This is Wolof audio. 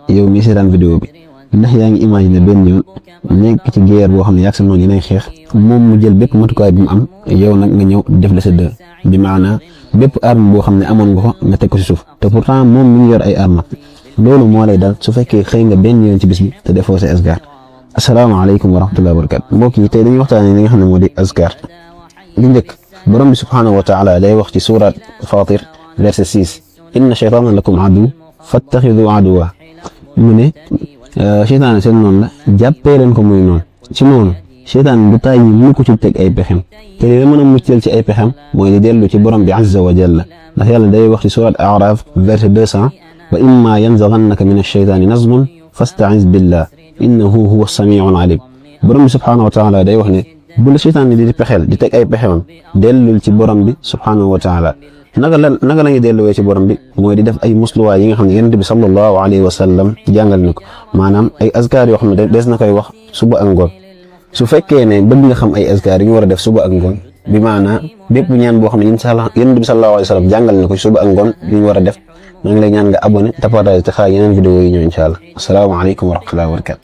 yow mi seetaan vidéo bi ndax yaa ngi imaginer benn yoon nekk ci guerre boo xam ne yàgg sa noonu yéenay xeex moom mu jël bépp matukaay bi mu am yow nag nga ñëw def la sa dër bi maanaam bépp arme boo xam ne amoon nga ko nga teg ko ci suuf te pourtant moom mi ngi yor ay arme loolu moo lay dal su fekkee xëy nga benn yoon ci bis bi te defoo sa azkar. asalaamaaleykum wa rahmatullahi wa barakatu mbokk yi tey dañuy waxtaanee li nga xam ne moo di azkar. li njëkk borom bi subhaanahu wa taala day wax ci surat Fatir verset 6 inna shaytaana lakum aduw fattaxidu aduwa mu ne seytaane seen noonu la jàppee leen ko muy noonu ci noonu seytaane du tàyyi mu ko ci teg ay pexem te li la mën a muccal ci ay pexem mooy di dellu ci borom bi azza wa jalla ndax yàlla day wax ci surat Araf verset 200 wa imma yanzaghannaka min ash-shaytaani nazghun fasta'iz billah innahu huwa as-sami'ul alim borom bi subhaanahu wa taala day wax ne bu la seytaan di pexeel di teg ay pexemam dellul ci borom bi subhaanahu wa taala naka la ñuy delluwee ci borom bi mooy di def ay musluwaay yi nga xam ne yonent bi sallallahu alayhi wa sallam jàngal ni ko maanaam ay azkar yoo xam ne des na koy wax suba ak ngoon su fekkee ne bëgg nga xam ay azkar yi ñu war a def suba ak ngoon bi maanaam bépp ñaan boo xam ne yonent bi sallallahu alayhi wa sallam jàngal na ko suba ak ngoon yi ñu war a def maa ngi lay ñaan nga abonné te partage te xaar yeneen vidéo yi ñëw incha allah asalaamaaleykum wa rahmatullahi wa barakatu